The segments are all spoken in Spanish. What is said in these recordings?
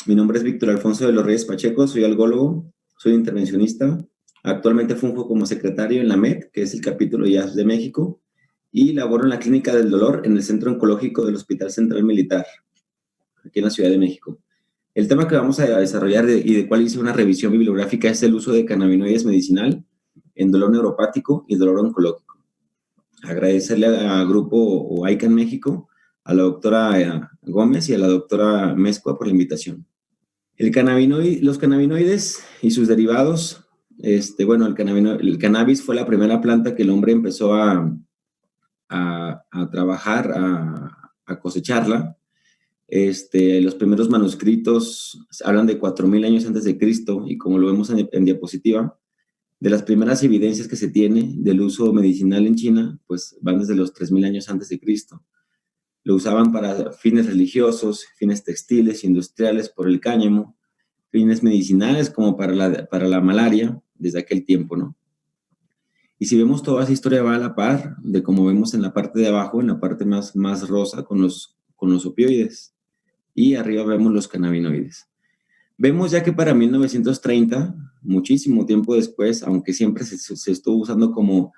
Mi nombre es Víctor Alfonso de los Reyes Pacheco, soy algólogo, soy intervencionista. Actualmente funjo como secretario en la MED, que es el capítulo IAS de México, y laboro en la Clínica del Dolor en el Centro Oncológico del Hospital Central Militar, aquí en la Ciudad de México. El tema que vamos a desarrollar y de cual hice una revisión bibliográfica es el uso de cannabinoides medicinal en dolor neuropático y dolor oncológico. Agradecerle al grupo OICAN México, a la doctora Gómez y a la doctora Mezcua por la invitación. Los cannabinoides y sus derivados, bueno, el cannabis fue la primera planta que el hombre empezó a trabajar, a cosecharla. Los primeros manuscritos hablan de 4.000 años antes de Cristo, y como lo vemos en diapositiva, de las primeras evidencias que se tiene del uso medicinal en China, pues van desde los 3.000 años antes de Cristo. Lo usaban para fines religiosos, fines textiles, industriales por el cáñamo, fines medicinales como para la malaria desde aquel tiempo, ¿no? Y si vemos toda esa historia va a la par de como vemos en la parte de abajo, en la parte más rosa con los opioides, y arriba vemos los cannabinoides. Vemos ya que para 1930, muchísimo tiempo después, aunque siempre se estuvo usando como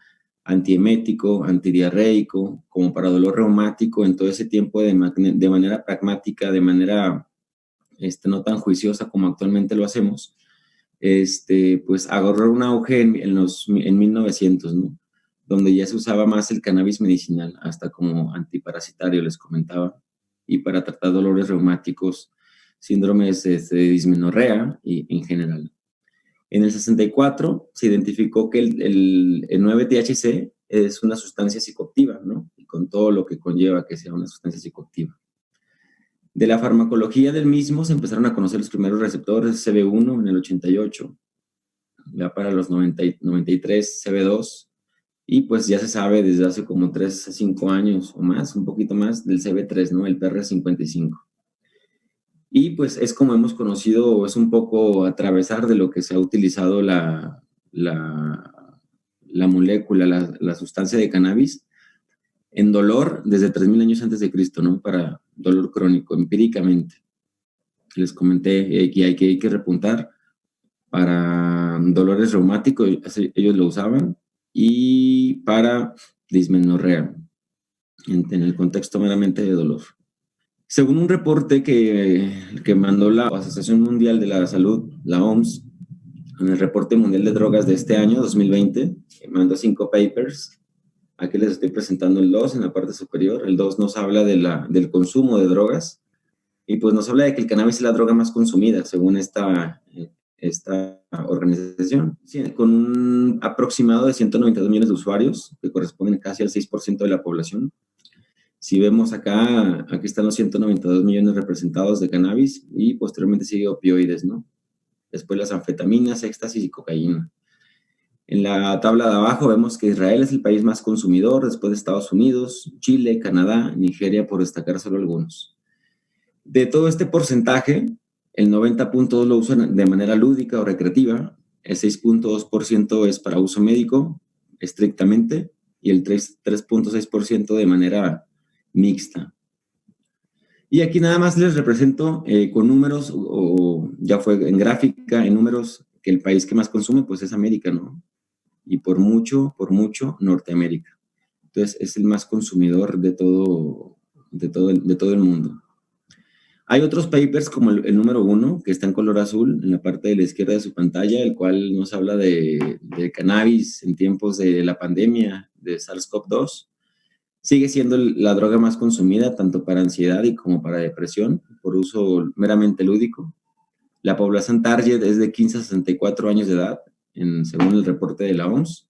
antiemético, antidiarreico, como para dolor reumático, en todo ese tiempo de manera pragmática, de manera no tan juiciosa como actualmente lo hacemos, pues agarró un auge en 1900, ¿no? Donde ya se usaba más el cannabis medicinal, hasta como antiparasitario, les comentaba, y para tratar dolores reumáticos, síndromes de dismenorrea y en general. En el 64 se identificó que el 9-THC es una sustancia psicoactiva, ¿no? Y con todo lo que conlleva que sea una sustancia psicoactiva. De la farmacología del mismo se empezaron a conocer los primeros receptores CB1 en el 88, ya para los 93 CB2, y pues ya se sabe desde hace como 3 a 5 años o más, un poquito más, del CB3, ¿no? El PR55. Y pues es como hemos conocido, es un poco atravesar de lo que se ha utilizado la molécula, la sustancia de cannabis en dolor desde 3.000 años antes de Cristo, ¿no? Para dolor crónico, empíricamente. Les comenté que hay que repuntar para dolores reumáticos, ellos lo usaban, y para dismenorrea, en el contexto meramente de dolor. Según un reporte que mandó la Asociación Mundial de la Salud, la OMS, en el reporte mundial de drogas de este año, 2020, mandó 5 papers. Aquí les estoy presentando el 2 en la parte superior. El 2 nos habla del consumo de drogas, y pues nos habla de que el cannabis es la droga más consumida, según esta organización, sí, con un aproximado de 192 millones de usuarios, que corresponden casi al 6% de la población. Si vemos acá, aquí están los 192 millones representados de cannabis, y posteriormente sigue opioides, ¿no? Después las anfetaminas, éxtasis y cocaína. En la tabla de abajo vemos que Israel es el país más consumidor, después de Estados Unidos, Chile, Canadá, Nigeria, por destacar solo algunos. De todo este porcentaje, el 90.2% lo usan de manera lúdica o recreativa, el 6.2% es para uso médico, estrictamente, y el 3.6% de manera mixta. Y aquí nada más les represento con números, o ya fue en gráfica, en números, que el país que más consume pues es América, ¿no? Y por mucho, Norteamérica. Entonces es el más consumidor de todo el mundo. Hay otros papers como el número 1, que está en color azul, en la parte de la izquierda de su pantalla, el cual nos habla de cannabis en tiempos de la pandemia de SARS-CoV-2. Sigue siendo la droga más consumida, tanto para ansiedad y como para depresión, por uso meramente lúdico. La población target es de 15 a 64 años de edad, según el reporte de la OMS.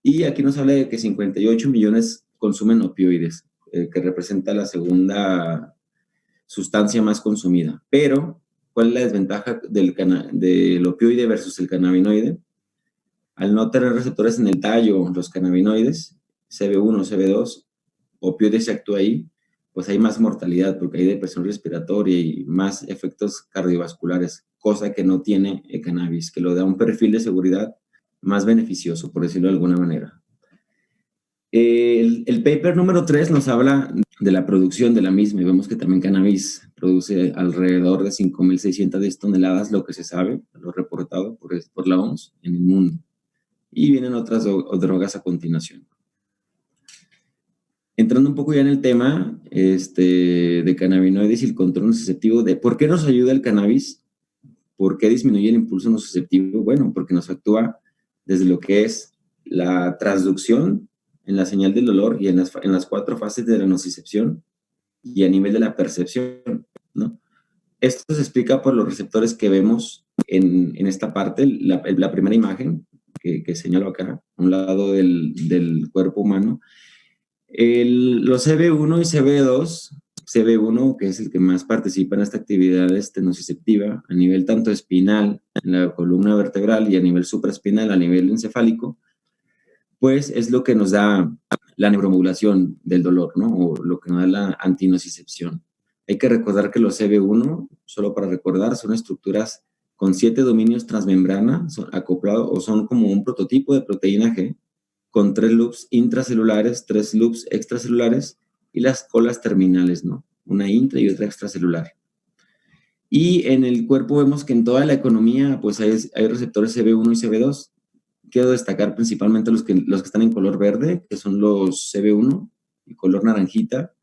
Y aquí nos habla de que 58 millones consumen opioides, que representa la segunda sustancia más consumida. Pero, ¿cuál es la desventaja del opioide versus el cannabinoide? Al no tener receptores en el tallo, los cannabinoides, CB1, CB2, opioide se actúa ahí, pues hay más mortalidad porque hay depresión respiratoria y más efectos cardiovasculares, cosa que no tiene el cannabis, que lo da un perfil de seguridad más beneficioso, por decirlo de alguna manera. El paper número 3 nos habla de la producción de la misma, y vemos que también cannabis produce alrededor de 5.610 toneladas, lo que se sabe, lo reportado por la OMS en el mundo. Y vienen otras drogas a continuación. Entrando un poco ya en el tema de cannabinoides y el control nociceptivo, de por qué nos ayuda el cannabis, por qué disminuye el impulso nociceptivo. Bueno, porque nos actúa desde lo que es la transducción en la señal del dolor y en las 4 fases de la nocicepción y a nivel de la percepción, ¿no? Esto se explica por los receptores que vemos en esta parte, la primera imagen que señalo acá, a un lado del cuerpo humano. Los CB1 y CB2, CB1, que es el que más participa en esta actividad nociceptiva, a nivel tanto espinal, en la columna vertebral, y a nivel supraespinal, a nivel encefálico, pues es lo que nos da la neuromodulación del dolor, ¿no? O lo que nos da la antinocicepción. Hay que recordar que los CB1, solo para recordar, son estructuras con 7 dominios transmembrana acoplados, o son como un prototipo de proteína G, con 3 loops intracelulares, 3 loops extracelulares y las colas terminales, ¿no? Una intra y otra extracelular. Y en el cuerpo vemos que en toda la economía pues hay receptores CB1 y CB2. Quiero destacar principalmente los que están en color verde, que son los CB1, y color naranjita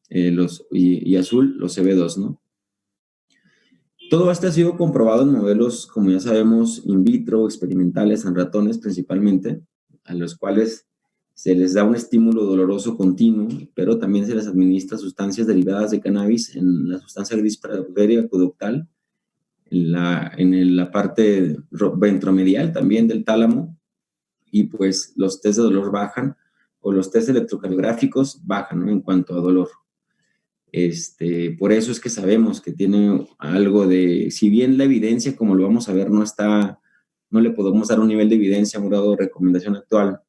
y azul, los CB2, ¿no? Todo esto ha sido comprobado en modelos, como ya sabemos, in vitro, experimentales, en ratones principalmente, a los cuales se les da un estímulo doloroso continuo, pero también se les administra sustancias derivadas de cannabis en la sustancia gris praderia conductal, en la parte ventromedial también del tálamo, y pues los test de dolor bajan, o los test electrocardiográficos bajan, ¿no? En cuanto a dolor. Por eso es que sabemos que tiene algo de, si bien la evidencia, como lo vamos a ver, no le podemos dar un nivel de evidencia, un grado de recomendación actual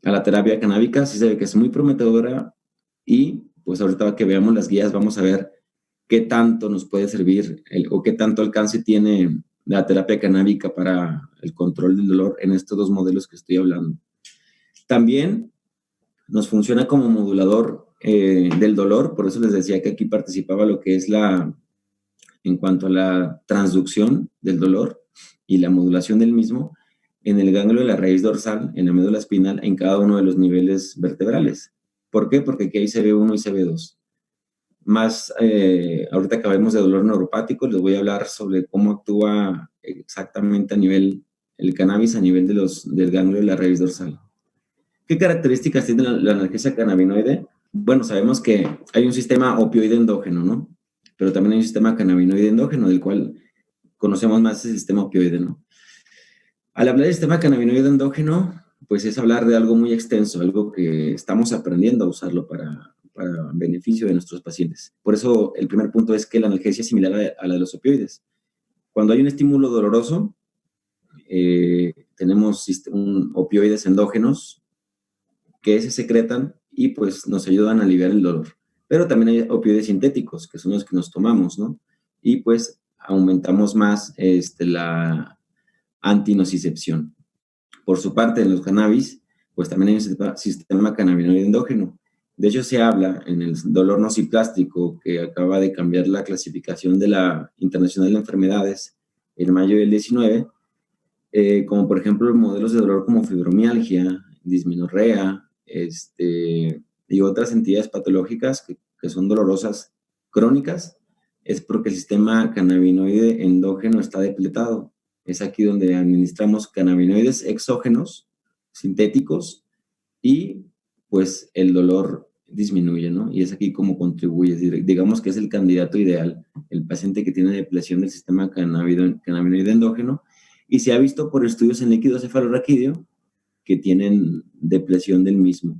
a la terapia canábica, sí se ve que es muy prometedora, y pues ahorita que veamos las guías vamos a ver qué tanto nos puede servir o qué tanto alcance tiene la terapia canábica para el control del dolor en estos 2 modelos que estoy hablando. También nos funciona como modulador del dolor, por eso les decía que aquí participaba lo que es en cuanto a la transducción del dolor y la modulación del mismo en el ganglio de la raíz dorsal, en la médula espinal, en cada uno de los niveles vertebrales. ¿Por qué? Porque aquí hay CB1 y CB2. Más, ahorita que hablemos de dolor neuropático, les voy a hablar sobre cómo actúa exactamente el cannabis a nivel del ganglio de la raíz dorsal. ¿Qué características tiene la analgesia cannabinoide? Bueno, sabemos que hay un sistema opioide endógeno, ¿no? Pero también hay un sistema cannabinoide endógeno, del cual conocemos más el sistema opioide, ¿no? Al hablar del sistema cannabinoide endógeno, pues es hablar de algo muy extenso, algo que estamos aprendiendo a usarlo para beneficio de nuestros pacientes. Por eso el primer punto es que la analgesia es similar a la de los opioides. Cuando hay un estímulo doloroso, tenemos opioides endógenos que se secretan y pues nos ayudan a aliviar el dolor. Pero también hay opioides sintéticos, que son los que nos tomamos, ¿no? Y pues aumentamos más la antinocicepción. Por su parte, en los cannabis, pues también hay un sistema cannabinoide endógeno. De hecho, se habla en el dolor nociplástico, que acaba de cambiar la clasificación de la Internacional de Enfermedades en mayo del 19, como por ejemplo modelos de dolor como fibromialgia, dismenorrea, y otras entidades patológicas que son dolorosas crónicas, es porque el sistema cannabinoide endógeno está depletado. Es aquí donde administramos cannabinoides exógenos, sintéticos, y pues el dolor disminuye, ¿no? Y es aquí como contribuye. Digamos que es el candidato ideal, el paciente que tiene depresión del sistema cannabinoide endógeno, y se ha visto por estudios en líquido cefalorraquídeo que tienen depresión del mismo.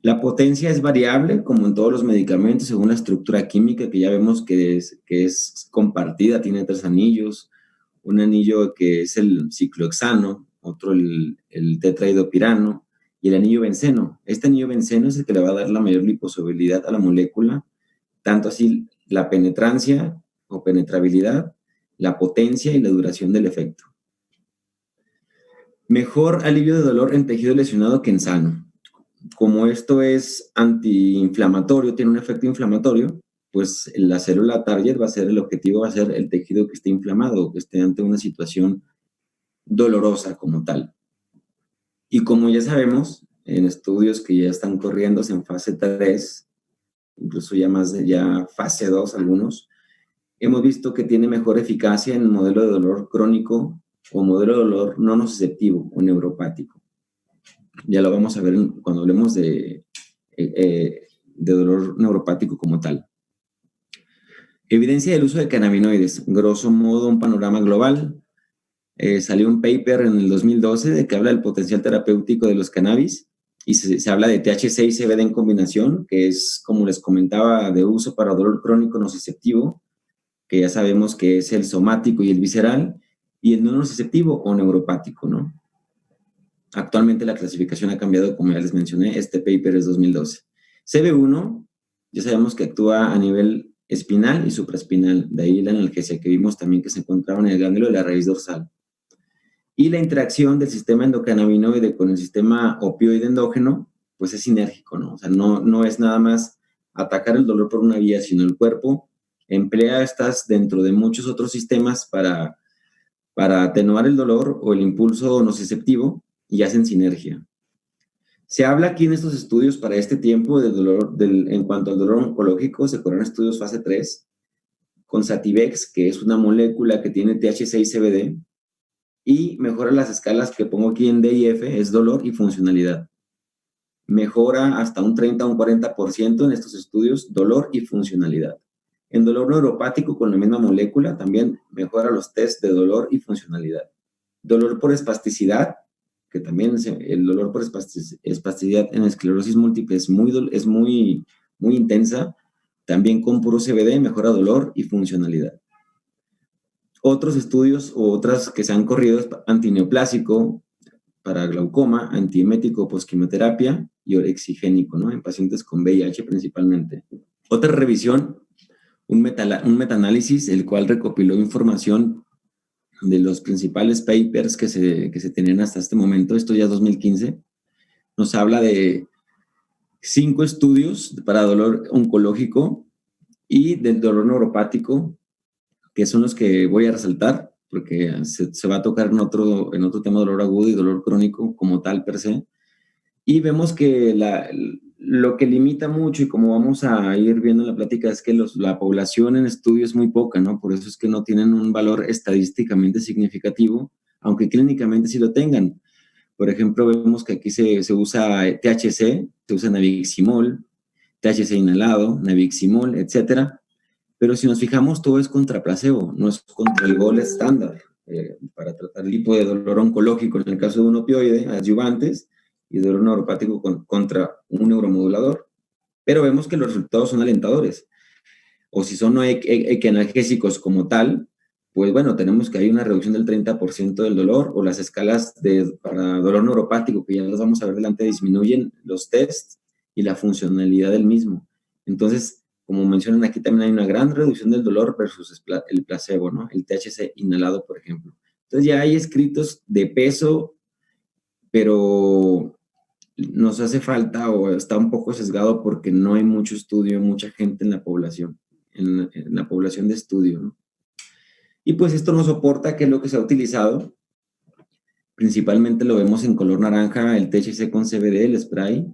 La potencia es variable, como en todos los medicamentos, según la estructura química, que ya vemos que es compartida, tiene 3 anillos, un anillo que es el ciclohexano, otro el tetrahidropirano, y el anillo benceno. Este anillo benceno es el que le va a dar la mayor liposolubilidad a la molécula, tanto así la penetrancia o penetrabilidad, la potencia y la duración del efecto. Mejor alivio de dolor en tejido lesionado que en sano. Como esto es antiinflamatorio, tiene un efecto inflamatorio, pues la célula target va a ser, el objetivo va a ser el tejido que esté inflamado, que esté ante una situación dolorosa como tal. Y como ya sabemos, en estudios que ya están corriéndose en fase 3, incluso ya más de ya fase 2 algunos, hemos visto que tiene mejor eficacia en el modelo de dolor crónico o modelo de dolor no nociceptivo o neuropático. Ya lo vamos a ver cuando hablemos de dolor neuropático como tal. Evidencia del uso de cannabinoides. Grosso modo, un panorama global. Salió un paper en el 2012 de que habla del potencial terapéutico de los cannabis y se habla de THC y CBD en combinación, que es, como les comentaba, de uso para dolor crónico nociceptivo, que ya sabemos que es el somático y el visceral, y el no nociceptivo o neuropático, ¿no? Actualmente la clasificación ha cambiado, como ya les mencioné, este paper es 2012. CB1, ya sabemos que actúa a nivel espinal y supraespinal, de ahí la analgesia que vimos también que se encontraba en el ganglio de la raíz dorsal. Y la interacción del sistema endocannabinoide con el sistema opioide endógeno, pues es sinérgico, ¿no? O sea, no es nada más atacar el dolor por una vía, sino el cuerpo emplea estas dentro de muchos otros sistemas para atenuar el dolor o el impulso nociceptivo y hacen sinergia. Se habla aquí en estos estudios para este tiempo del dolor, en cuanto al dolor oncológico, se corren estudios fase 3 con Sativex, que es una molécula que tiene THC y CBD, y mejora las escalas que pongo aquí en D y F, es dolor y funcionalidad. Mejora hasta un 30 o un 40% en estos estudios, dolor y funcionalidad. En dolor neuropático, con la misma molécula, también mejora los test de dolor y funcionalidad. Dolor por espasticidad, que también el dolor por espasticidad en esclerosis múltiple es muy intensa. También con puro CBD mejora dolor y funcionalidad. Otros estudios o otras que se han corrido es antineoplásico para glaucoma, antiemético posquimioterapia y orexigénico, ¿no? En pacientes con VIH principalmente. Otra revisión, un metaanálisis, el cual recopiló información de los principales papers que se tenían hasta este momento, esto ya es 2015, nos habla de 5 estudios para dolor oncológico y del dolor neuropático, que son los que voy a resaltar, porque se va a tocar en otro tema de dolor agudo y dolor crónico como tal per se. Y vemos que lo que limita mucho, y como vamos a ir viendo en la plática, es que la población en estudio es muy poca, ¿no? Por eso es que no tienen un valor estadísticamente significativo, aunque clínicamente sí lo tengan. Por ejemplo, vemos que aquí se usa THC, se usa nabiximol, THC inhalado, nabiximol, etcétera. Pero si nos fijamos, todo es contra placebo, no es contra el gol estándar para tratar el tipo de dolor oncológico en el caso de un opioide, adyuvantes, y dolor neuropático contra un neuromodulador. Pero vemos que los resultados son alentadores. O si son equianalgésicos como tal, pues bueno, tenemos que hay una reducción del 30% del dolor, o las escalas para dolor neuropático, que ya las vamos a ver delante, disminuyen los tests y la funcionalidad del mismo. Entonces, como mencionan aquí, también hay una gran reducción del dolor versus el placebo, ¿no? El THC inhalado, por ejemplo. Entonces ya hay escritos de peso, pero nos hace falta o está un poco sesgado porque no hay mucho estudio, mucha gente en la población, en la población de estudio, ¿no? Y pues esto nos soporta que es lo que se ha utilizado. Principalmente lo vemos en color naranja, el THC con CBD, el spray.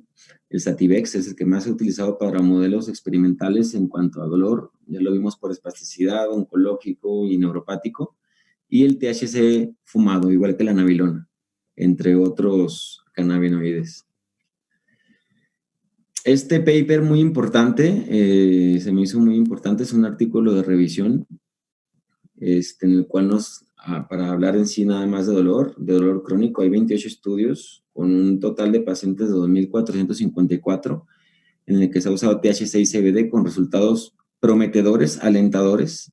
El Sativex es el que más se ha utilizado para modelos experimentales en cuanto a dolor. Ya lo vimos por espasticidad, oncológico y neuropático. Y el THC fumado, igual que la nabilona, entre otros cannabinoides. Este paper muy importante, se me hizo muy importante, es un artículo de revisión en el cual para hablar en sí nada más de dolor crónico, hay 28 estudios con un total de pacientes de 2.454 en el que se ha usado THC y CBD con resultados prometedores, alentadores.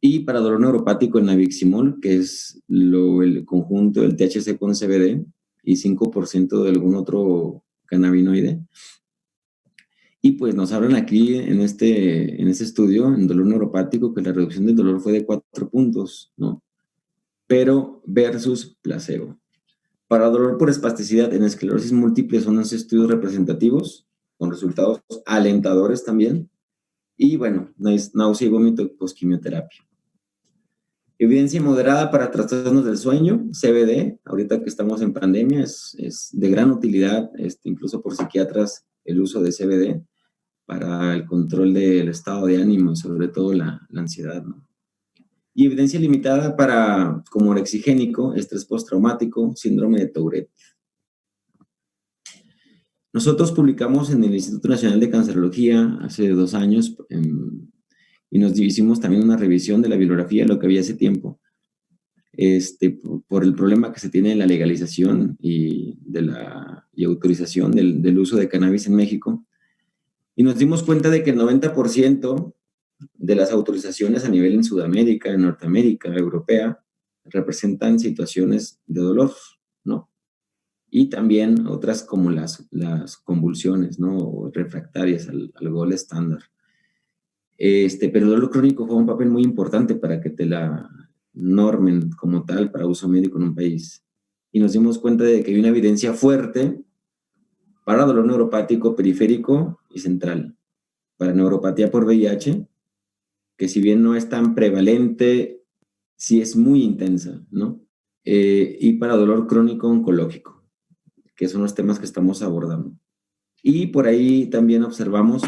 Y para dolor neuropático el nabiximol, que es el conjunto del THC con CBD y 5% de algún otro cannabinoide. Y pues nos hablan aquí en este estudio, en dolor neuropático, que la reducción del dolor fue de 4 puntos, ¿no? Pero versus placebo. Para dolor por espasticidad en esclerosis múltiple son los estudios representativos, con resultados alentadores también. Y bueno, náusea y vómito post-quimioterapia. Evidencia moderada para trastornos del sueño, CBD, ahorita que estamos en pandemia, es de gran utilidad, incluso por psiquiatras, el uso de CBD para el control del estado de ánimo y sobre todo la ansiedad, ¿no? Y evidencia limitada para, como orexigénico, estrés postraumático, síndrome de Tourette. Nosotros publicamos en el Instituto Nacional de Cancerología hace 2 años y nos hicimos también una revisión de la bibliografía, lo que había hace tiempo, por el problema que se tiene en la legalización y autorización del uso de cannabis en México. Y nos dimos cuenta de que el 90% de las autorizaciones a nivel en Sudamérica, en Norteamérica, Europea, representan situaciones de dolor, ¿no? Y también otras como las convulsiones, ¿no? Refractarias al gol estándar. Pero el dolor crónico juega un papel muy importante para que te la normen como tal para uso médico en un país. Y nos dimos cuenta de que hay una evidencia fuerte para dolor neuropático periférico y central. Para neuropatía por VIH, que si bien no es tan prevalente, sí es muy intensa, ¿no? Y para dolor crónico oncológico, que son los temas que estamos abordando. Y por ahí también observamos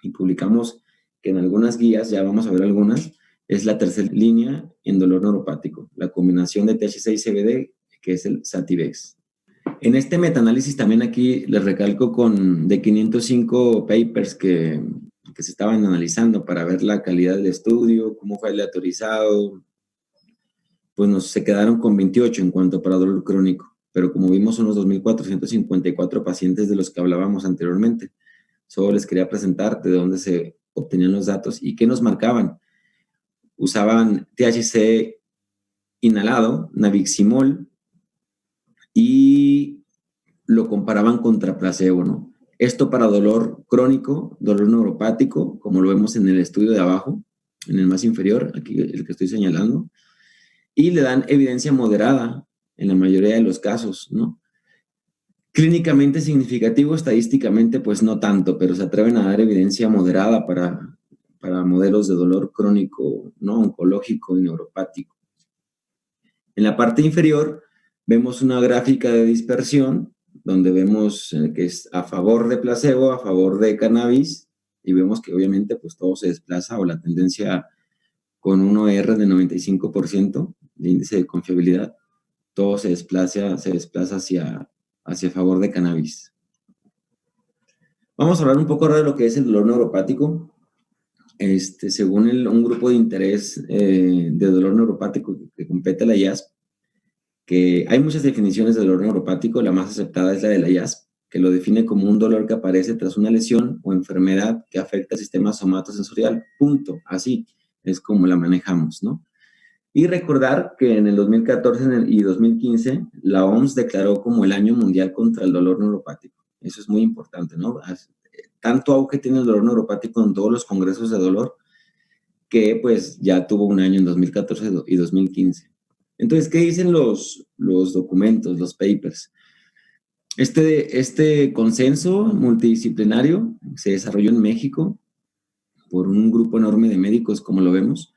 y publicamos que en algunas guías, ya vamos a ver algunas, es la tercera línea en dolor neuropático, la combinación de THC y CBD, que es el Sativex. En este metaanálisis también aquí les recalco de 505 papers que se estaban analizando para ver la calidad del estudio, cómo fue aleatorizado, pues se quedaron con 28 en cuanto para dolor crónico, pero como vimos son los 2.454 pacientes de los que hablábamos anteriormente. Solo les quería presentar de dónde se obtenían los datos y qué nos marcaban. Usaban THC inhalado, nabiximol, y lo comparaban contra placebo, ¿no? Esto para dolor crónico, dolor neuropático, como lo vemos en el estudio de abajo, en el más inferior, aquí el que estoy señalando, y le dan evidencia moderada en la mayoría de los casos, ¿no? Clínicamente significativo, estadísticamente, pues no tanto, pero se atreven a dar evidencia moderada para modelos de dolor crónico, ¿no? Oncológico y neuropático. En la parte inferior vemos una gráfica de dispersión donde vemos que es a favor de placebo, a favor de cannabis, y vemos que obviamente pues todo se desplaza, o la tendencia con un OR de 95% de índice de confiabilidad, todo se desplaza hacia favor de cannabis. Vamos a hablar un poco ahora de lo que es el dolor neuropático. Según un grupo de interés de dolor neuropático que compete a la IASP, que hay muchas definiciones de dolor neuropático, la más aceptada es la de la IASP, que lo define como un dolor que aparece tras una lesión o enfermedad que afecta al sistema somatosensorial, punto, así es como la manejamos, ¿no? Y recordar que en el 2014 y 2015 la OMS declaró como el Año Mundial contra el Dolor Neuropático. Eso es muy importante, ¿no? Tanto auge tiene el dolor neuropático en todos los congresos de dolor que pues ya tuvo un año en 2014 y 2015. Entonces, ¿qué dicen los documentos, los papers? Este consenso multidisciplinario se desarrolló en México por un grupo enorme de médicos, como lo vemos.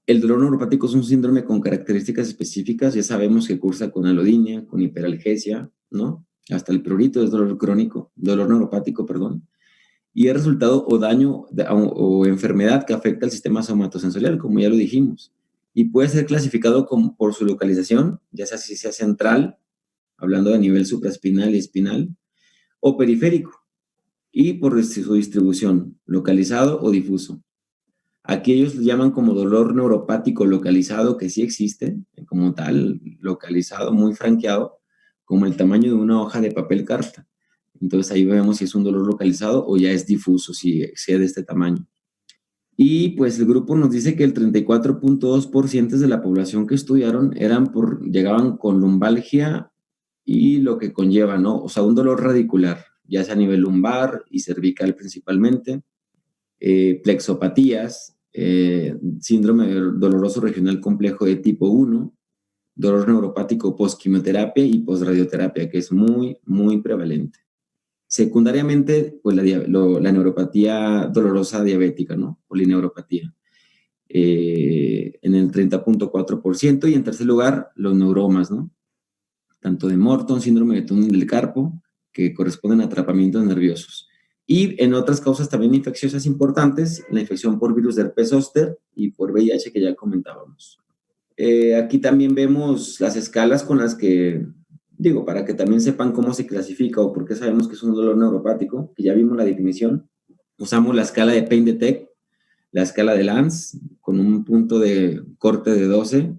El dolor neuropático es un síndrome con características específicas, ya sabemos que cursa con alodinia, con hiperalgesia, ¿no? Hasta el prurito es dolor neuropático, perdón. Y es resultado o daño o enfermedad que afecta al sistema somatosensorial, como ya lo dijimos. Y puede ser clasificado por su localización, ya sea si sea central, hablando de nivel supraespinal y espinal, o periférico, y por su distribución, localizado o difuso. Aquí ellos lo llaman como dolor neuropático localizado, que sí existe, como tal, localizado, muy franqueado, como el tamaño de una hoja de papel carta. Entonces ahí vemos si es un dolor localizado o ya es difuso, si excede este tamaño. Y pues el grupo nos dice que el 34.2% de la población que estudiaron llegaban con lumbalgia y lo que conlleva, ¿no? O sea, un dolor radicular, ya sea a nivel lumbar y cervical principalmente, plexopatías, síndrome doloroso regional complejo de tipo 1, dolor neuropático post-quimioterapia y post-radioterapia, que es muy, muy prevalente. Secundariamente, pues la neuropatía dolorosa diabética, ¿no? Polineuropatía, en el 30.4%. Y en tercer lugar, los neuromas, ¿no? Tanto de Morton, síndrome de túnel del carpo, que corresponden a atrapamientos nerviosos. Y en otras causas también infecciosas importantes, la infección por virus de herpes zóster y por VIH que ya comentábamos. Aquí también vemos las escalas con las que, digo, para que también sepan cómo se clasifica o por qué sabemos que es un dolor neuropático, que ya vimos la definición. Usamos la escala de Pain Detect, la escala de Lance, con un punto de corte de 12,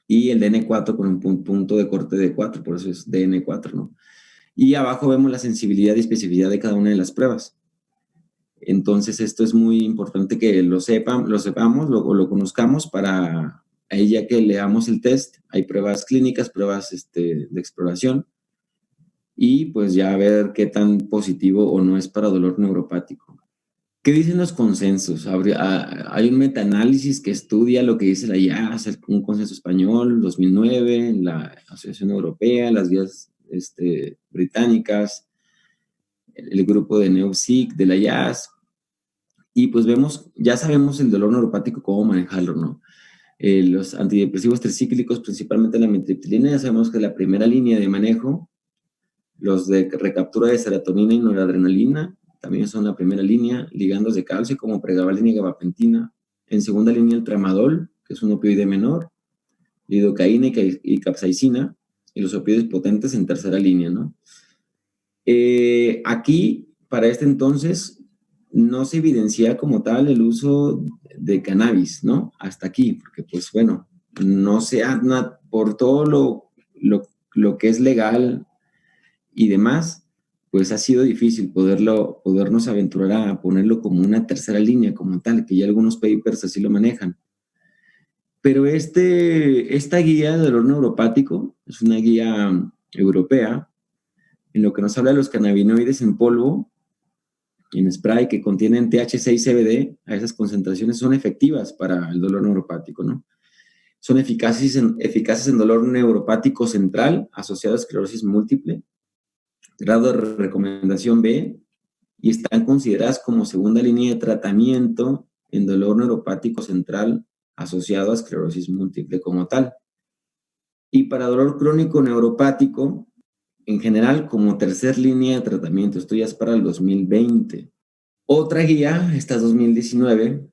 y el DN4 con un punto de corte de 4, por eso es DN4, ¿no? Y abajo vemos la sensibilidad y especificidad de cada una de las pruebas. Entonces, esto es muy importante que lo sepamos, lo conozcamos para ahí ya que leamos el test. Hay pruebas clínicas, pruebas de exploración, y pues ya ver qué tan positivo o no es para dolor neuropático. ¿Qué dicen los consensos? Hay un metaanálisis que estudia lo que dice la IAS, un consenso español, 2009, la Asociación Europea, las guías británicas, el grupo de NeoPsych de la IAS, y pues ya sabemos el dolor neuropático, cómo manejarlo, ¿no? Los antidepresivos tricíclicos, principalmente la amitriptilina, ya sabemos que es la primera línea de manejo. Los de recaptura de serotonina y noradrenalina también son la primera línea. Ligandos de calcio como pregabalina y gabapentina. En segunda línea el tramadol, que es un opioide menor, lidocaína y capsaicina, y los opioides potentes en tercera línea, ¿no? Aquí, para este entonces, no se evidencia como tal el uso de cannabis, ¿no? Hasta aquí, porque pues bueno, no se ha, por todo lo que es legal y demás, pues ha sido difícil podernos aventurar a ponerlo como una tercera línea como tal, que ya algunos papers así lo manejan. Pero esta guía de dolor neuropático es una guía europea, en lo que nos habla de los cannabinoides en polvo, en spray, que contienen THC y CBD. A esas concentraciones son efectivas para el dolor neuropático, ¿no? Son eficaces en dolor neuropático central asociado a esclerosis múltiple, grado de recomendación B, y están consideradas como segunda línea de tratamiento en dolor neuropático central asociado a esclerosis múltiple como tal. Y para dolor crónico neuropático, en general, como tercer línea de tratamiento. Esto ya es para el 2020. Otra guía, esta es 2019,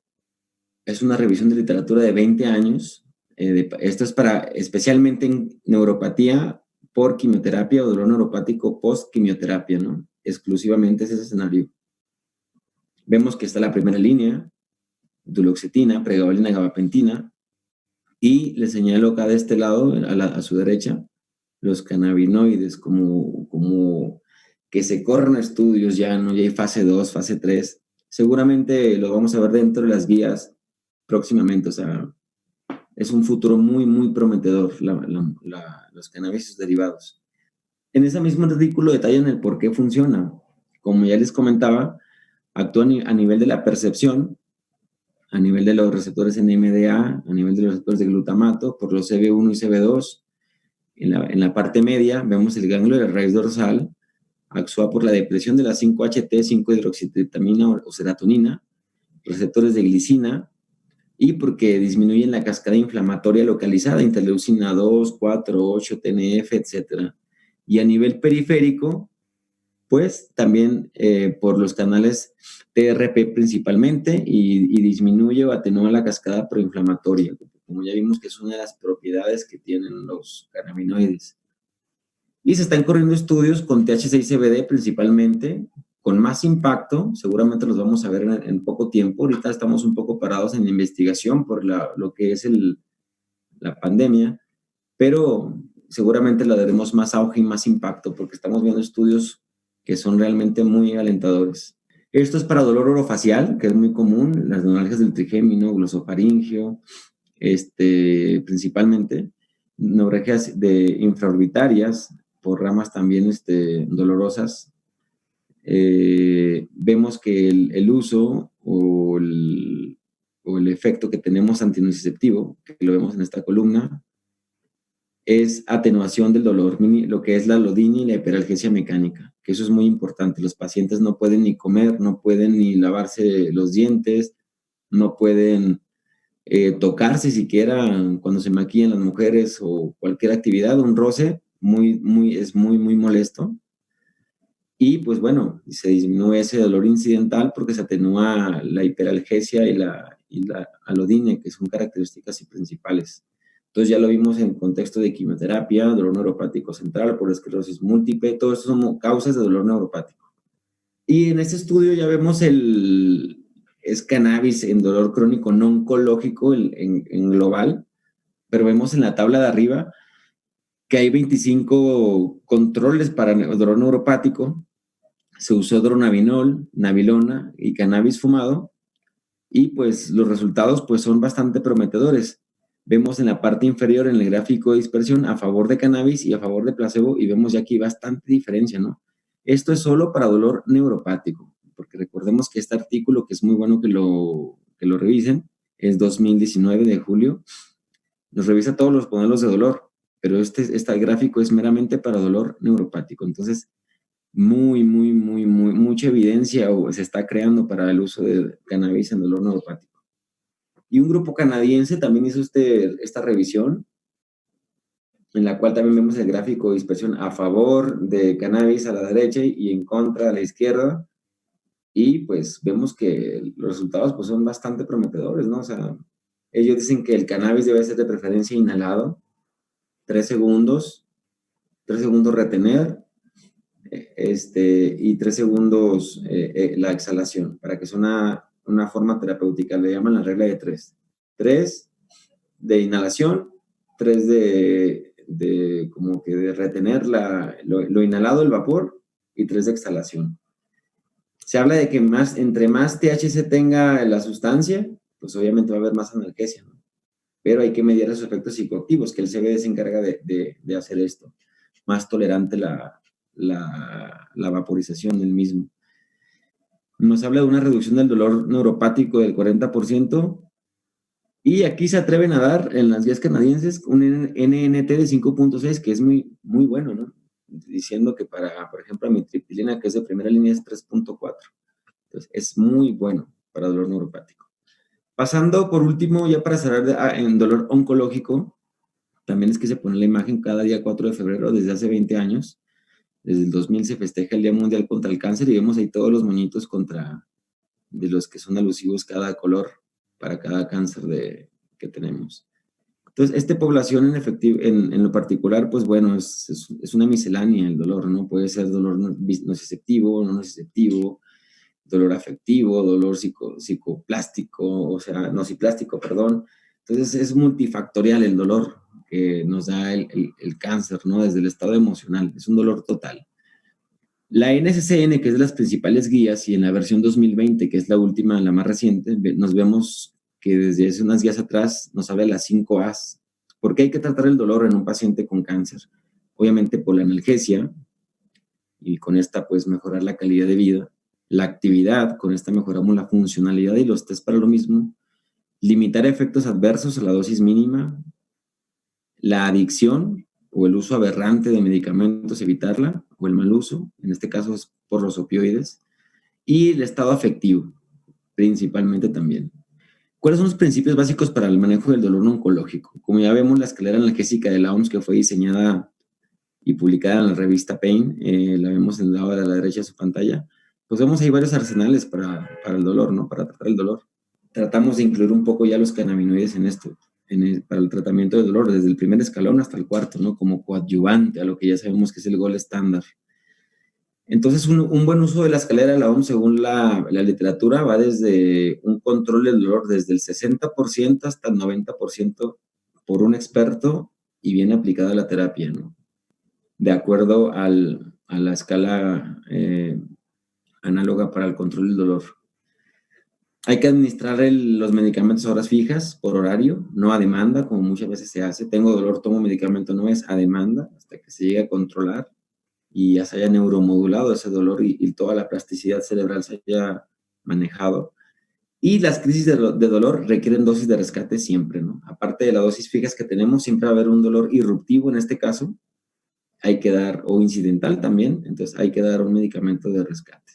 es una revisión de literatura de 20 años. Esto es para especialmente en neuropatía por quimioterapia o dolor neuropático post-quimioterapia, ¿no? Exclusivamente ese escenario. Vemos que está la primera línea, duloxetina, pregabalina, gabapentina, y le señalo acá de este lado, a su derecha, los cannabinoides, como que se corren estudios ya, ¿no? Ya hay fase 2, fase 3. Seguramente lo vamos a ver dentro de las guías próximamente, o sea, es un futuro muy, muy prometedor los cannabis derivados. En ese mismo artículo detallan el por qué funciona. Como ya les comentaba, actúa a nivel de la percepción, a nivel de los receptores NMDA, a nivel de los receptores de glutamato, por los CB1 y CB2. En la parte media vemos el ganglio de la raíz dorsal, actúa por la depresión de la 5-HT, 5-hidroxitriptamina o serotonina, receptores de glicina, y porque disminuyen la cascada inflamatoria localizada, interleucina 2, 4, 8, TNF, etc. Y a nivel periférico, pues también por los canales TRP principalmente, y disminuye o atenúa la cascada proinflamatoria, como ya vimos que es una de las propiedades que tienen los cannabinoides. Y se están corriendo estudios con THC y CBD principalmente, con más impacto. Seguramente los vamos a ver en poco tiempo. Ahorita estamos un poco parados en la investigación por lo que es la pandemia, pero seguramente le daremos más auge y más impacto porque estamos viendo estudios que son realmente muy alentadores. Esto es para dolor orofacial, que es muy común, las neuralgias del trigémino, glosofaringeo, principalmente, neuralgias infraorbitarias, por ramas también dolorosas. Vemos que el uso o el efecto que tenemos antinociceptivo, que lo vemos en esta columna, es atenuación del dolor, lo que es la lodinia y la hiperalgesia mecánica. que eso es muy importante. Los pacientes no pueden ni comer, no pueden ni lavarse los dientes, no pueden tocarse siquiera cuando se maquillan las mujeres o cualquier actividad, un roce es muy molesto. Y pues bueno, se disminuye ese dolor incidental porque se atenúa la hiperalgesia y la alodine, que son características principales. Entonces ya lo vimos en contexto de quimioterapia, dolor neuropático central por esclerosis múltiple, todo esto son causas de dolor neuropático. Y en este estudio ya vemos es cannabis en dolor crónico no oncológico en global, pero vemos en la tabla de arriba que hay 25 controles para dolor neuropático. Se usó dronabinol, nabilona y cannabis fumado, y pues los resultados pues son bastante prometedores. Vemos en la parte inferior en el gráfico de dispersión a favor de cannabis y a favor de placebo, y vemos ya aquí bastante diferencia, ¿no? Esto es solo para dolor neuropático, porque recordemos que este artículo, que es muy bueno que lo revisen, es 2019 de julio, nos revisa todos los modelos de dolor, pero este gráfico es meramente para dolor neuropático. Entonces, mucha evidencia se está creando para el uso de cannabis en dolor neuropático. Y un grupo canadiense también hizo esta revisión, en la cual también vemos el gráfico de dispersión a favor de cannabis a la derecha y en contra a la izquierda. Y pues vemos que los resultados pues son bastante prometedores, ¿no? O sea, ellos dicen que el cannabis debe ser de preferencia inhalado, 3 segundos retener, y 3 segundos la exhalación, para que sea una forma terapéutica. Le llaman la regla de 3. 3 de inhalación, 3 como que de retener lo inhalado, el vapor, y 3 de exhalación. Se habla de que entre más THC tenga la sustancia, pues obviamente va a haber más analgesia, ¿no? Pero hay que medir esos efectos psicoactivos, que el CBD se encarga de hacer esto. Más tolerante la vaporización del mismo. Nos habla de una reducción del dolor neuropático del 40%, y aquí se atreven a dar en las guías canadienses un NNT de 5.6, que es muy bueno, ¿no? Diciendo que para, por ejemplo, amitriptilina, que es de primera línea, es 3.4. Entonces, es muy bueno para dolor neuropático. Pasando por último, ya para cerrar en dolor oncológico, también es que se pone la imagen cada día 4 de febrero desde hace 20 años. Desde el 2000 se festeja el Día Mundial contra el Cáncer, y vemos ahí todos los moñitos de los que son alusivos cada color para cada cáncer que tenemos. Entonces, esta población en lo particular, pues bueno, es una miscelánea el dolor, ¿no? Puede ser dolor nociceptivo, no nociceptivo, dolor afectivo, dolor psicoplástico, o sea, nociplástico, perdón. Entonces, es multifactorial el dolor que nos da el cáncer, ¿no? Desde el estado emocional, es un dolor total. La NCCN, que es de las principales guías, y en la versión 2020, que es la última, la más reciente, nos vemos que desde hace unas guías atrás nos habla de las 5 A's. ¿Por qué hay que tratar el dolor en un paciente con cáncer? Obviamente por la analgesia, y con esta pues mejorar la calidad de vida. La actividad, con esta mejoramos la funcionalidad y los test para lo mismo. Limitar efectos adversos a la dosis mínima. La adicción o el uso aberrante de medicamentos, evitarla, o el mal uso, en este caso es por los opioides. Y el estado afectivo, principalmente también. ¿Cuáles son los principios básicos para el manejo del dolor oncológico? Como ya vemos, la escalera analgésica de la OMS, que fue diseñada y publicada en la revista Pain, la vemos en el lado de la derecha de su pantalla, pues vemos ahí varios arsenales para el dolor, ¿no? Para tratar el dolor. Tratamos de incluir un poco ya los cannabinoides en esto, para el tratamiento del dolor, desde el primer escalón hasta el cuarto, ¿no? Como coadyuvante a lo que ya sabemos que es el gold estándar. Entonces, un buen uso de la escalera de la OMS, según la literatura, va desde un control del dolor desde el 60% hasta el 90% por un experto y bien aplicada la terapia, ¿no? De acuerdo a la escala análoga para el control del dolor. Hay que administrar los medicamentos a horas fijas, por horario, no a demanda, como muchas veces se hace. Tengo dolor, tomo medicamento, no es a demanda, hasta que se llegue a controlar y ya se haya neuromodulado ese dolor y toda la plasticidad cerebral se haya manejado. Y las crisis de dolor requieren dosis de rescate siempre, ¿no? Aparte de las dosis fijas que tenemos, siempre va a haber un dolor irruptivo en este caso, hay que dar, o incidental también, entonces hay que dar un medicamento de rescate.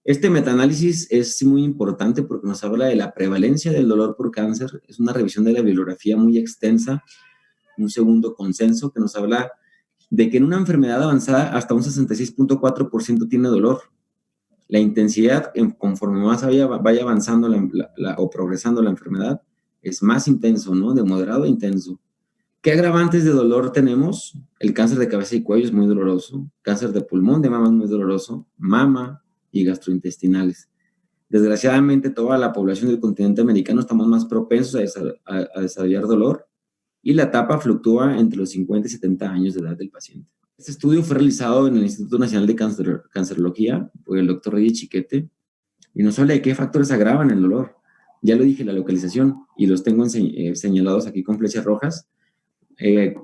Este metaanálisis es muy importante porque nos habla de la prevalencia del dolor por cáncer, es una revisión de la bibliografía muy extensa, un segundo consenso que nos habla de que en una enfermedad avanzada hasta un 66.4% tiene dolor. La intensidad, conforme más vaya avanzando o progresando la enfermedad, es más intenso, ¿no? De moderado a intenso. ¿Qué agravantes de dolor tenemos? El cáncer de cabeza y cuello es muy doloroso, cáncer de pulmón de mama es muy doloroso, mama y gastrointestinales. Desgraciadamente, toda la población del continente americano estamos más propensos a desarrollar dolor y la etapa fluctúa entre los 50 y 70 años de edad del paciente. Este estudio fue realizado en el Instituto Nacional de Cancerología por el doctor Reyes Chiquete y nos habla de qué factores agravan el dolor. Ya lo dije, la localización, y los tengo señalados aquí con flechas rojas.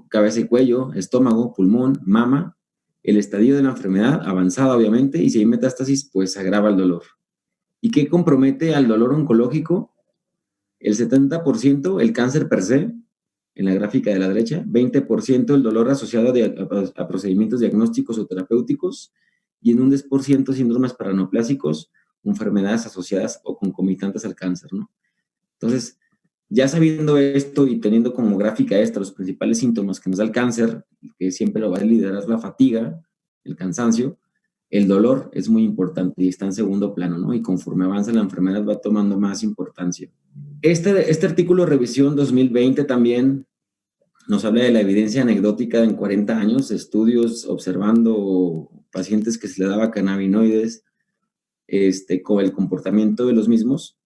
Cabeza y cuello, estómago, pulmón, mama, el estadio de la enfermedad avanzada obviamente, y si hay metástasis, pues agrava el dolor. ¿Y qué compromete al dolor oncológico? El 70% el cáncer per se, en la gráfica de la derecha, 20% el dolor asociado a procedimientos diagnósticos o terapéuticos, y en un 10% síndromes paraneoplásicos, enfermedades asociadas o concomitantes al cáncer, ¿no? Entonces, ya sabiendo esto y teniendo como gráfica esta los principales síntomas que nos da el cáncer, que siempre lo va a liderar la fatiga, el cansancio, el dolor es muy importante y está en segundo plano, ¿no? Y conforme avanza la enfermedad va tomando más importancia. Este artículo de revisión 2020 también nos habla de la evidencia anecdótica en 40 años, estudios observando pacientes que se le daba cannabinoides, con el comportamiento de los mismos,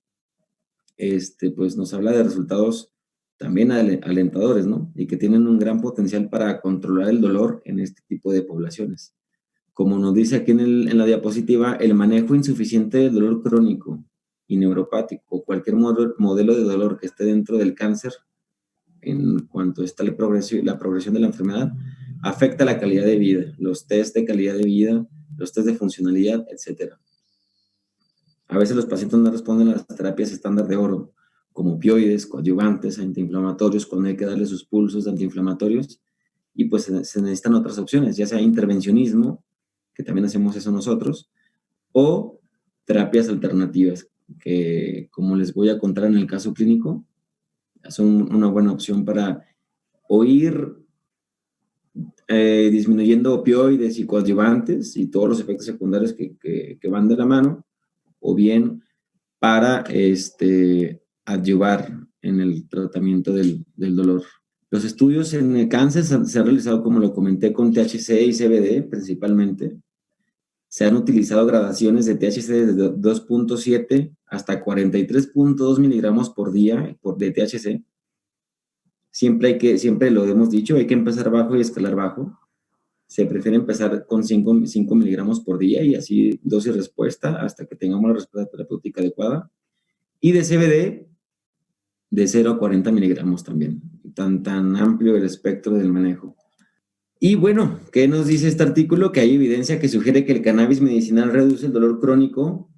pues nos habla de resultados también alentadores, ¿no? Y que tienen un gran potencial para controlar el dolor en este tipo de poblaciones. Como nos dice aquí en la diapositiva, el manejo insuficiente del dolor crónico y neuropático, o cualquier modelo de dolor que esté dentro del cáncer, en cuanto está la progresión de la enfermedad, afecta la calidad de vida, los test de calidad de vida, los test de funcionalidad, etc. A veces los pacientes no responden a las terapias estándar de oro, como opioides, coadyuvantes, antiinflamatorios, cuando hay que darle sus pulsos de antiinflamatorios, y pues se necesitan otras opciones, ya sea intervencionismo, que también hacemos eso nosotros, o terapias alternativas, que como les voy a contar en el caso clínico, son una buena opción para o ir disminuyendo opioides y coadyuvantes y todos los efectos secundarios que van de la mano, o bien para adyuvar en el tratamiento del dolor. Los estudios en el cáncer se han realizado, como lo comenté, con THC y CBD principalmente. Se han utilizado gradaciones de THC desde 2.7 hasta 43.2 miligramos por día de THC. Siempre lo hemos dicho, hay que empezar bajo y escalar bajo. Se prefiere empezar con 5 miligramos por día y así dosis respuesta hasta que tengamos la respuesta terapéutica adecuada. Y de CBD, de 0 a 40 miligramos también. Tan amplio el espectro del manejo. Y bueno, ¿qué nos dice este artículo? Que hay evidencia que sugiere que el cannabis medicinal reduce el dolor crónico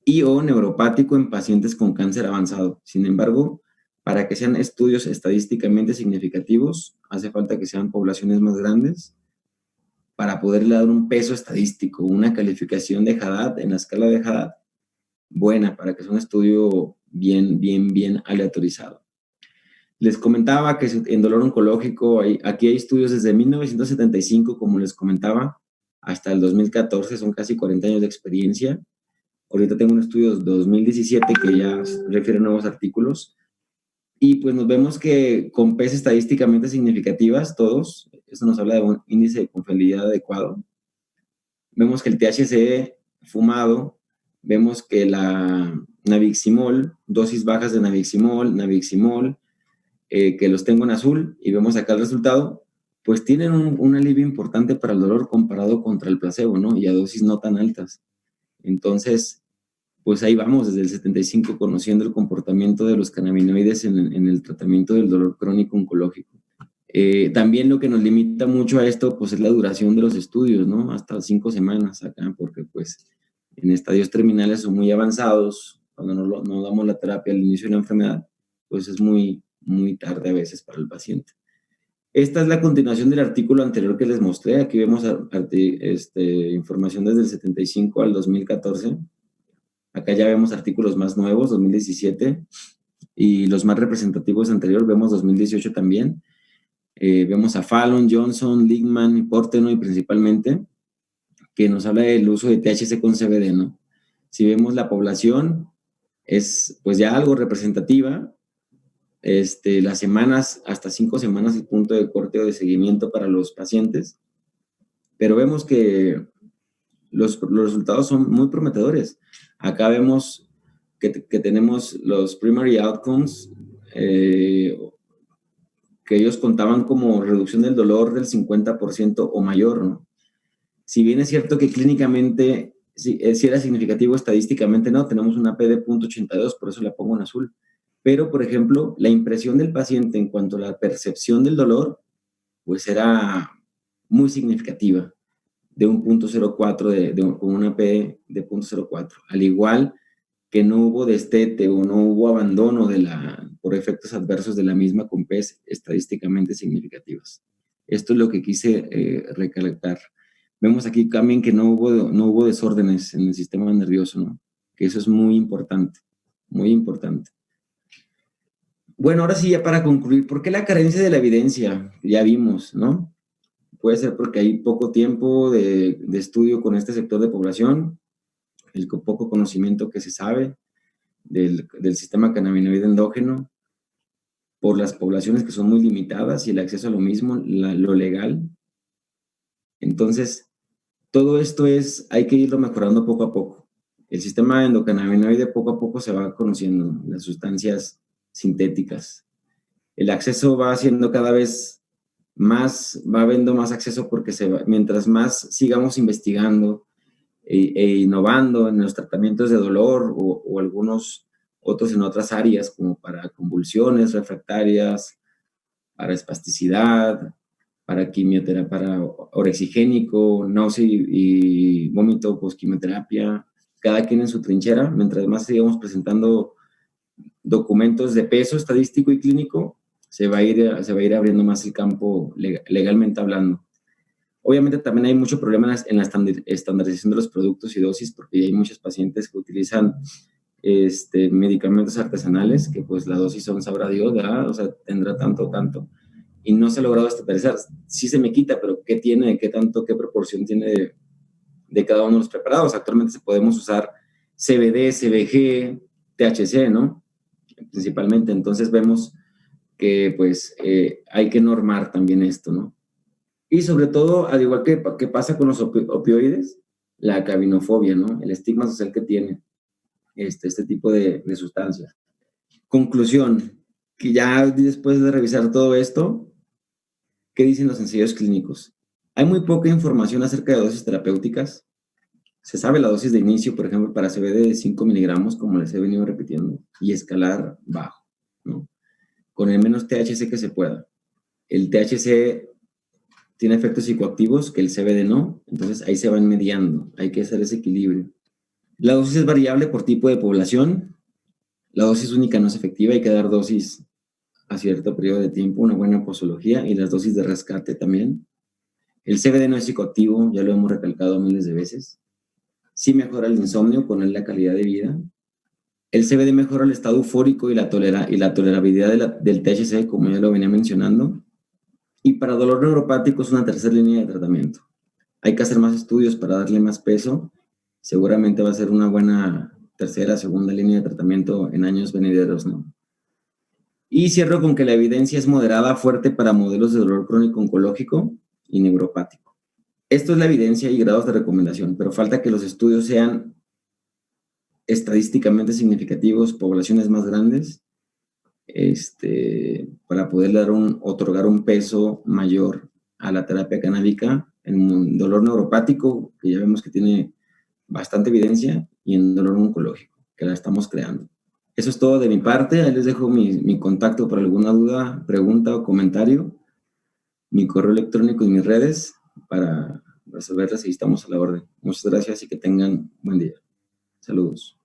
y o neuropático en pacientes con cáncer avanzado. Sin embargo, para que sean estudios estadísticamente significativos, hace falta que sean poblaciones más grandes para poderle dar un peso estadístico, una calificación de Haddad en la escala de Haddad buena, para que sea un estudio bien aleatorizado. Les comentaba que en dolor oncológico, aquí hay estudios desde 1975, como les comentaba, hasta el 2014, son casi 40 años de experiencia. Ahorita tengo un estudio de 2017 que ya refiere a nuevos artículos. Y pues nos vemos que con P's estadísticamente significativas, todos, eso nos habla de un índice de confiabilidad adecuado. Vemos que el THC fumado, vemos que la nabiximol, dosis bajas de nabiximol, que los tengo en azul, y vemos acá el resultado, pues tienen un alivio importante para el dolor comparado contra el placebo, ¿no? Y a dosis no tan altas. Entonces, pues ahí vamos desde el 75 conociendo el comportamiento de los cannabinoides en el tratamiento del dolor crónico oncológico. También lo que nos limita mucho a esto, pues es la duración de los estudios, ¿no? Hasta 5 semanas acá, porque pues en estadios terminales son muy avanzados, cuando no damos la terapia al inicio de la enfermedad, pues es muy tarde a veces para el paciente. Esta es la continuación del artículo anterior que les mostré. Aquí vemos información desde el 75 al 2014. Acá ya vemos artículos más nuevos, 2017, y los más representativos anterior, vemos 2018 también. Vemos a Fallon, Johnson, Lichtman, Portenoy principalmente, que nos habla del uso de THC con CBD, ¿no? Si vemos la población, es pues ya algo representativa. Las semanas, hasta 5 semanas el punto de corte o de seguimiento para los pacientes, pero vemos que los resultados son muy prometedores. Acá vemos que tenemos los primary outcomes, que ellos contaban como reducción del dolor del 50% o mayor, ¿no? Si bien es cierto que clínicamente sí era significativo, estadísticamente no, tenemos una P de 0.82, por eso la pongo en azul. Pero, por ejemplo, la impresión del paciente en cuanto a la percepción del dolor, pues era muy significativa, de un 0.04, con una P de 0.04. Al igual que no hubo destete o no hubo abandono por efectos adversos de la misma con P's estadísticamente significativas. Esto es lo que quise recalcar. Vemos aquí también que no hubo desórdenes en el sistema nervioso, ¿no? Que eso es muy importante, muy importante. Bueno, ahora sí, ya para concluir, ¿por qué la carencia de la evidencia? Ya vimos, ¿no? Puede ser porque hay poco tiempo de estudio con este sector de población, el poco conocimiento que se sabe del sistema cannabinoide endógeno, por las poblaciones que son muy limitadas y el acceso a lo mismo, lo legal. Entonces, todo esto hay que irlo mejorando poco a poco. El sistema endocannabinoide poco a poco se va conociendo, ¿no? Las sustancias sintéticas. El acceso va haciendo cada vez más, va habiendo más acceso porque mientras más sigamos investigando e innovando en los tratamientos de dolor o algunos otros en otras áreas, como para convulsiones refractarias, para espasticidad, para quimioterapia, para orexigénico, náusea y vómito post-quimioterapia, cada quien en su trinchera. Mientras más sigamos presentando documentos de peso estadístico y clínico, se va a ir abriendo más el campo legalmente hablando. Obviamente también hay mucho problema en la estandarización de los productos y dosis, porque hay muchos pacientes que utilizan medicamentos artesanales, que pues la dosis son, sabrá Dios, ¿verdad? O sea, tendrá tanto, y no se ha logrado estandarizar. Sí se me quita, pero ¿qué tiene, qué tanto, qué proporción tiene de cada uno de los preparados? Actualmente podemos usar CBD, CBG, THC, ¿no? Principalmente, entonces vemos que pues hay que normar también esto, ¿no? Y sobre todo, al igual que pasa con los opioides, la cabinofobia, ¿no? El estigma social que tiene este tipo de sustancias. Conclusión, que ya después de revisar todo esto, ¿qué dicen los ensayos clínicos? Hay muy poca información acerca de dosis terapéuticas. Se sabe la dosis de inicio, por ejemplo, para CBD de 5 miligramos, como les he venido repitiendo, y escalar bajo, ¿no? Con el menos THC que se pueda. El THC tiene efectos psicoactivos que el CBD no, entonces ahí se van mediando, hay que hacer ese equilibrio. La dosis es variable por tipo de población, la dosis única no es efectiva, hay que dar dosis a cierto periodo de tiempo, una buena posología y las dosis de rescate también. El CBD no es psicoactivo, ya lo hemos recalcado miles de veces. Sí mejora el insomnio, con él la calidad de vida. El CBD mejora el estado eufórico y la tolerabilidad del THC, como ya lo venía mencionando. Y para dolor neuropático es una tercera línea de tratamiento. Hay que hacer más estudios para darle más peso. Seguramente va a ser una buena tercera, segunda línea de tratamiento en años venideros, ¿no? Y cierro con que la evidencia es moderada, fuerte para modelos de dolor crónico oncológico y neuropático. Esto es la evidencia y grados de recomendación, pero falta que los estudios sean estadísticamente significativos, poblaciones más grandes, para poder otorgar un peso mayor a la terapia canábica en dolor neuropático, que ya vemos que tiene bastante evidencia, y en dolor oncológico, que la estamos creando. Eso es todo de mi parte. Ahí les dejo mi contacto por alguna duda, pregunta o comentario, mi correo electrónico y mis redes para resolverlas y estamos a la orden. Muchas gracias y que tengan buen día. Saludos.